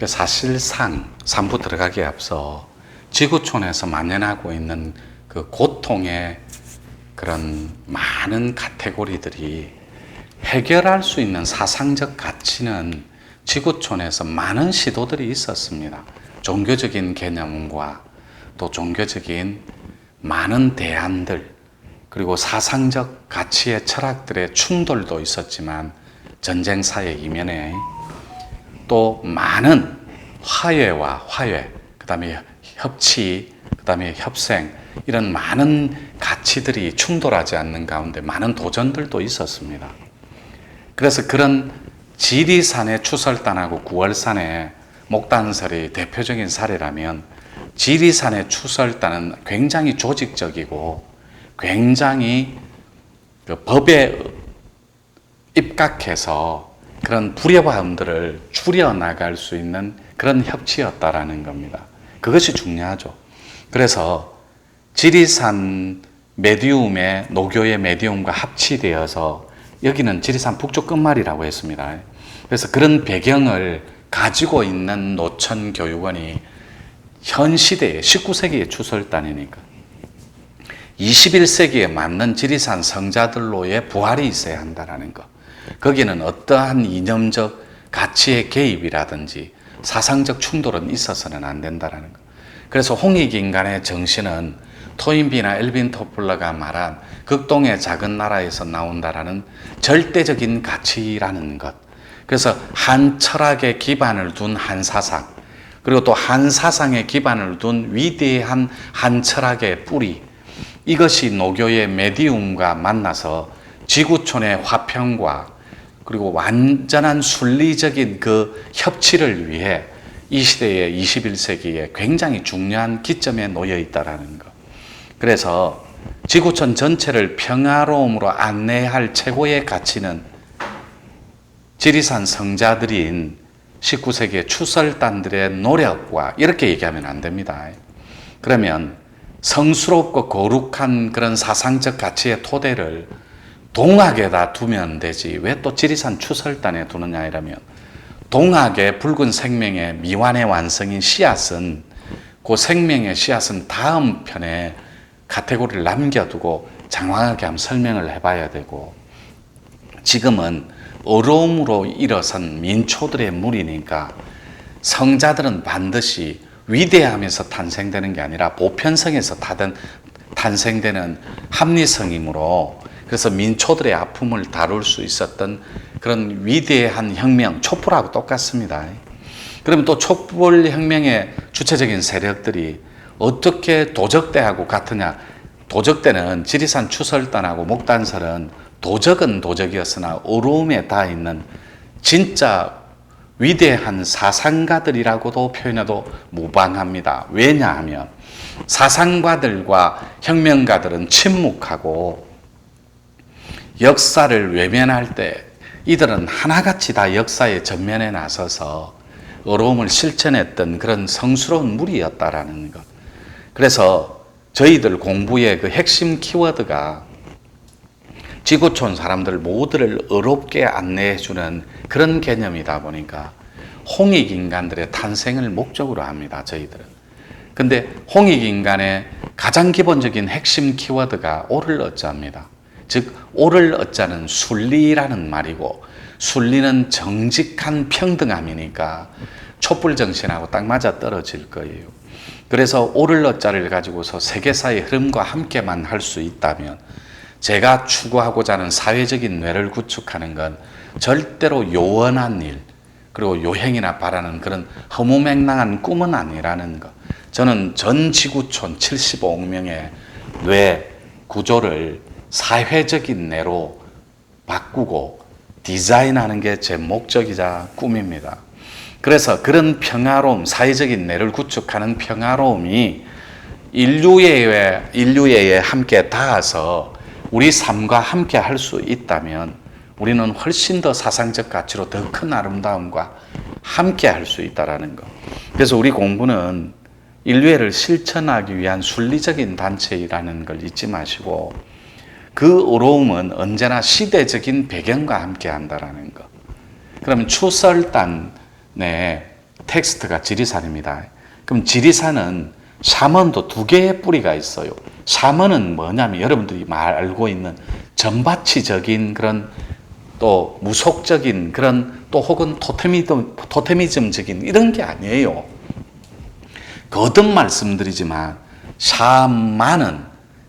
사실상 3부 들어가기에 앞서 지구촌에서 만연하고 있는 그 고통의 그런 많은 카테고리들이 해결할 수 있는 사상적 가치는 지구촌에서 많은 시도들이 있었습니다. 종교적인 개념과 또 종교적인 많은 대안들, 그리고 사상적 가치의 철학들의 충돌도 있었지만 전쟁사의 이면에 또 많은 화해와 화해, 그 다음에 협치, 그 다음에 협생, 이런 많은 가치들이 충돌하지 않는 가운데 많은 도전들도 있었습니다. 그래서 그런 지리산의 추설단하고 구월산의 목단설이 대표적인 사례라면, 지리산의 추설단은 굉장히 조직적이고 굉장히 그 법에 입각해서 그런 불협화음들을 줄여나갈 수 있는 그런 협치였다라는 겁니다. 그것이 중요하죠. 그래서 지리산 메디움의 노교의 메디움과 합치되어서 여기는 지리산 북쪽 끝말이라고 했습니다. 그래서 그런 배경을 가지고 있는 노천교육원이 현 시대에 19세기의 추설단이니까 21세기에 맞는 지리산 성자들로의 부활이 있어야 한다는 것. 거기는 어떠한 이념적 가치의 개입이라든지 사상적 충돌은 있어서는 안 된다는 것. 그래서 홍익인간의 정신은 토인비나 엘빈 토플러가 말한 극동의 작은 나라에서 나온다라는 절대적인 가치라는 것. 그래서 한 철학에 기반을 둔 한 사상, 그리고 또 한 사상에 기반을 둔 위대한 한 철학의 뿌리, 이것이 노교의 메디움과 만나서 지구촌의 화평과 그리고 완전한 순리적인 그 협치를 위해 이 시대의 21세기에 굉장히 중요한 기점에 놓여 있다는 것. 그래서 지구촌 전체를 평화로움으로 안내할 최고의 가치는 지리산 성자들인 19세기의 추설단들의 노력과, 이렇게 얘기하면 안 됩니다. 그러면 성스럽고 거룩한 그런 사상적 가치의 토대를 동학에다 두면 되지 왜 또 지리산 추설단에 두느냐 이러면, 동학의 붉은 생명의 미완의 완성인 씨앗은, 그 생명의 씨앗은 다음 편에 카테고리를 남겨두고 장황하게 한번 설명을 해봐야 되고, 지금은 어려움으로 일어선 민초들의 무리니까 성자들은 반드시 위대함에서 탄생되는 게 아니라 보편성에서 탄생되는 합리성이므로, 그래서 민초들의 아픔을 다룰 수 있었던 그런 위대한 혁명, 촛불하고 똑같습니다. 그러면 또 촛불혁명의 주체적인 세력들이 어떻게 도적대하고 같으냐? 도적대는 지리산 추설단하고 목단설은 도적은 도적이었으나 어려움에 닿아 있는 진짜 위대한 사상가들이라고도 표현해도 무방합니다. 왜냐하면 사상가들과 혁명가들은 침묵하고 역사를 외면할 때 이들은 하나같이 다 역사의 전면에 나서서 어려움을 실천했던 그런 성스러운 무리였다라는 것. 그래서 저희들 공부의 그 핵심 키워드가 지구촌 사람들 모두를 어렵게 안내해주는 그런 개념이다 보니까 홍익인간들의 탄생을 목적으로 합니다, 저희들은. 근데 홍익인간의 가장 기본적인 핵심 키워드가 옳을 어자입니다. 즉 옳을 어자는 순리라는 말이고, 순리는 정직한 평등함이니까 촛불정신하고 딱 맞아 떨어질 거예요. 그래서 옳을 어자를 가지고서 세계사의 흐름과 함께만 할 수 있다면, 제가 추구하고자 하는 사회적인 뇌를 구축하는 건 절대로 요원한 일, 그리고 요행이나 바라는 그런 허무맹랑한 꿈은 아니라는 것. 저는 전 지구촌 75억 명의 뇌 구조를 사회적인 뇌로 바꾸고 디자인하는 게 제 목적이자 꿈입니다. 그래서 그런 평화로움, 사회적인 뇌를 구축하는 평화로움이 인류애에 함께 닿아서 우리 삶과 함께 할 수 있다면 우리는 훨씬 더 사상적 가치로 더 큰 아름다움과 함께 할 수 있다는 것. 그래서 우리 공부는 인류애를 실천하기 위한 순리적인 단체라는 걸 잊지 마시고, 그 어려움은 언제나 시대적인 배경과 함께 한다는 것. 그러면 추설단의 텍스트가 지리산입니다. 그럼 지리산은 샤먼도 두 개의 뿌리가 있어요. 샤먼은 뭐냐면 여러분들이 알고 있는 전바치적인 그런 또 무속적인 그런 또 혹은 토테미즘적인 이런 게 아니에요. 거듭 말씀드리지만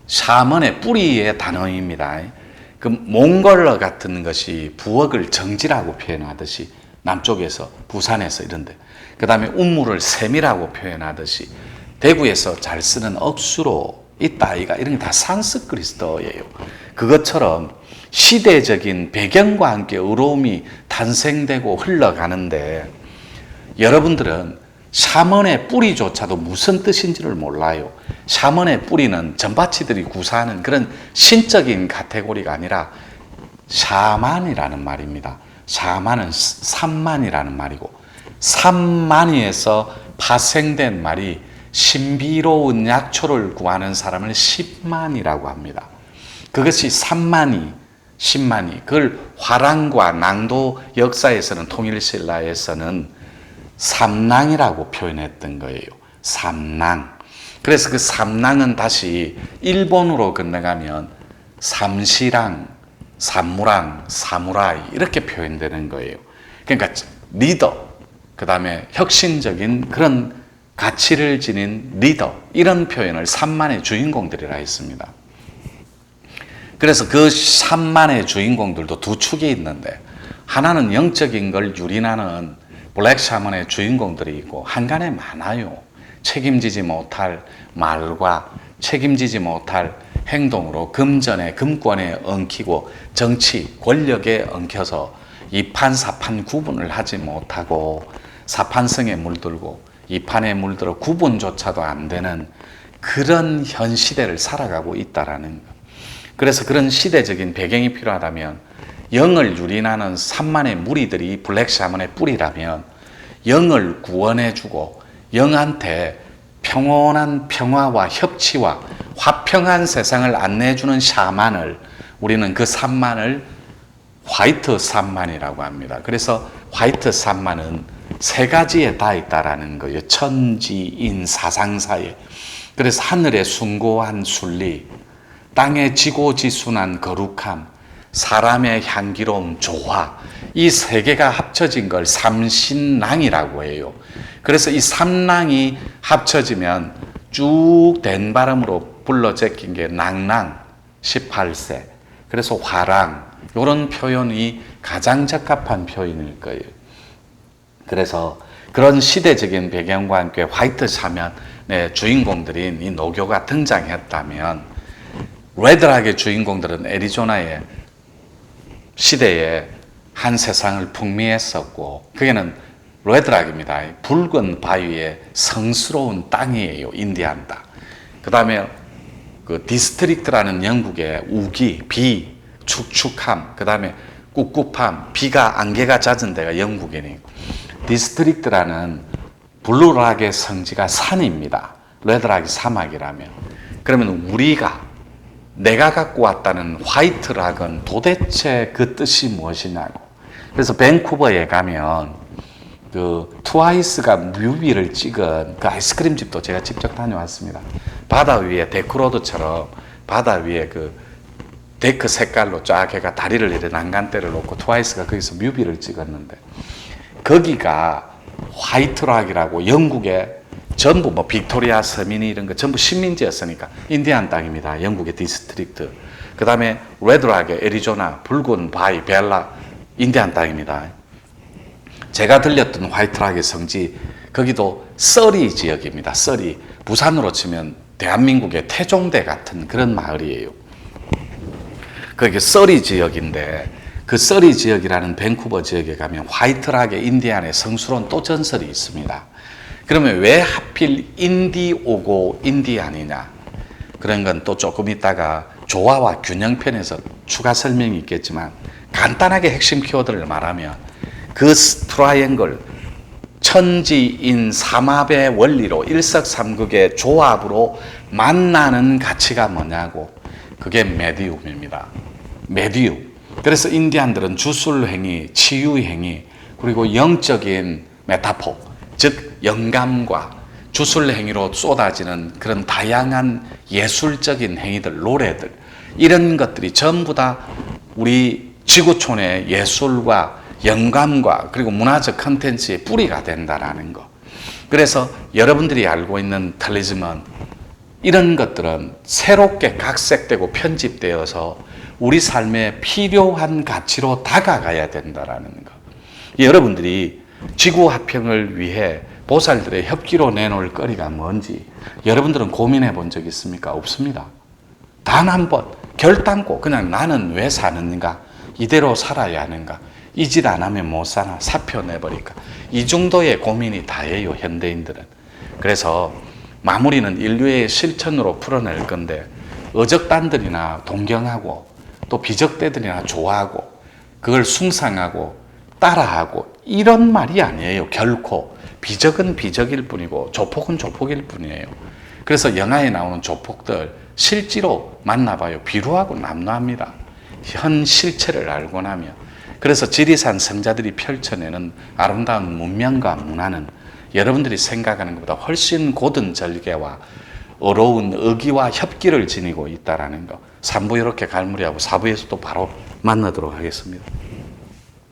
샤먼의 뿌리의 단어입니다. 그 몽골어 같은 것이 부엌을 정지라고 표현하듯이 남쪽에서 부산에서 이런데 그 다음에 운물을 셈이라고 표현하듯이 대구에서 잘 쓰는 억수로 있다 아이가 이런 게 다 산스크리트어예요. 그것처럼 시대적인 배경과 함께 어려움이 탄생되고 흘러가는데 여러분들은 샤먼의 뿌리조차도 무슨 뜻인지를 몰라요. 샤먼의 뿌리는 전바치들이 구사하는 그런 신적인 카테고리가 아니라 샤만이라는 말입니다. 샤만은 산만이라는 말이고 산만이에서 파생된 말이 신비로운 약초를 구하는 사람을 십만이라고 합니다. 그것이 산만이, 십만이, 그걸 화랑과 낭도 역사에서는 통일신라에서는 삼랑이라고 표현했던 거예요. 삼랑. 그래서 그 삼랑은 다시 일본으로 건너가면 삼시랑, 삼무랑, 사무라이 이렇게 표현되는 거예요. 그러니까 리더, 그 다음에 혁신적인 그런 가치를 지닌 리더 이런 표현을 삼만의 주인공들이라 했습니다. 그래서 그 삼만의 주인공들도 두 축이 있는데 하나는 영적인 걸 유린하는 블랙 샤먼의 주인공들이 있고 한간에 많아요. 책임지지 못할 말과 책임지지 못할 행동으로 금전에 금권에 엉키고 정치 권력에 엉켜서 이판사판 구분을 하지 못하고 사판성에 물들고 이판에 물들어 구분조차도 안 되는 그런 현 시대를 살아가고 있다라는 것. 그래서 그런 시대적인 배경이 필요하다면 영을 유린하는 산만의 무리들이 블랙 샤먼의 뿌리라면 영을 구원해주고 영한테 평온한 평화와 협치와 화평한 세상을 안내해주는 샤만을 우리는 그 산만을 화이트 산만이라고 합니다. 그래서 화이트 산만은 세 가지에 다 있다라는 거예요. 천지인 사상사에. 그래서 하늘의 숭고한 순리, 땅의 지고지순한 거룩함, 사람의 향기로운 조화, 이 세 개가 합쳐진 걸 삼신랑이라고 해요. 그래서 이 삼랑이 합쳐지면 쭉 된 발음으로 불러 제낀 게 낭랑, 18세. 그래서 화랑, 이런 표현이 가장 적합한 표현일 거예요. 그래서 그런 시대적인 배경과 함께 화이트 샤먼의 주인공들인 이 노교가 등장했다면 레드락의 주인공들은 애리조나의 시대에 한 세상을 풍미했었고 그게는 레드락입니다. 붉은 바위의 성스러운 땅이에요. 인디안 땅. 그 다음에 그 디스트릭트라는 영국의 우기, 비, 축축함, 그 다음에 꿉꿉함, 비가 안개가 잦은 데가 영국이니까 디스트릭트라는 블루락의 성지가 산입니다. 레드락이 사막이라면 그러면 내가 갖고 왔다는 화이트락은 도대체 그 뜻이 무엇이냐고. 그래서 밴쿠버에 가면 그 트와이스가 뮤비를 찍은 그 아이스크림 집도 제가 직접 다녀왔습니다. 바다 위에 데크로드처럼 바다 위에 그 데크 색깔로 쫙 해가 다리를 이렇게 난간대를 놓고 트와이스가 거기서 뮤비를 찍었는데 거기가 화이트락이라고 영국의 전부 뭐 빅토리아 서민이 이런 거 전부 식민지였으니까 인디안 땅입니다. 영국의 디스트릭트. 그 다음에 레드락의 애리조나, 붉은 바위, 벨라 인디안 땅입니다. 제가 들렸던 화이트락의 성지 거기도 서리 지역입니다. 서리. 부산으로 치면 대한민국의 태종대 같은 그런 마을이에요. 그게 서리 지역인데 그 서리 지역이라는 밴쿠버 지역에 가면 화이트락의 인디안의 성스러운 또 전설이 있습니다. 그러면 왜 하필 인디오고 인디안이냐? 그런 건 또 조금 있다가 조화와 균형 편에서 추가 설명이 있겠지만 간단하게 핵심 키워드를 말하면 그 트라이앵글 천지인 삼합의 원리로 일석삼극의 조합으로 만나는 가치가 뭐냐고 그게 메디움입니다. 메디움. 그래서 인디안들은 주술 행위, 치유 행위, 그리고 영적인 메타포, 즉 영감과 주술 행위로 쏟아지는 그런 다양한 예술적인 행위들, 노래들, 이런 것들이 전부 다 우리 지구촌의 예술과 영감과 그리고 문화적 컨텐츠의 뿌리가 된다라는 거. 그래서 여러분들이 알고 있는 탈리즈먼, 이런 것들은 새롭게 각색되고 편집되어서 우리 삶에 필요한 가치로 다가가야 된다라는 거. 여러분들이 지구 화평을 위해 보살들의 협기로 내놓을 거리가 뭔지 여러분들은 고민해 본 적 있습니까? 없습니다. 단 한 번 결단코 그냥 나는 왜 사는가? 이대로 살아야 하는가? 이 짓 안 하면 못 사나? 사표 내버릴까? 이 정도의 고민이 다예요, 현대인들은. 그래서 마무리는 인류의 실천으로 풀어낼 건데, 어적단들이나 동경하고 또 비적대들이나 좋아하고 그걸 숭상하고 따라하고 이런 말이 아니에요. 결코. 비적은 비적일 뿐이고 조폭은 조폭일 뿐이에요. 그래서 영화에 나오는 조폭들 실제로 만나봐요. 비루하고 남루합니다. 현 실체를 알고 나면. 그래서 지리산 성자들이 펼쳐내는 아름다운 문명과 문화는 여러분들이 생각하는 것보다 훨씬 고든 절개와 어려운 의기와 협기를 지니고 있다는 거. 3부 이렇게 갈무리하고 4부에서 또 바로 만나도록 하겠습니다.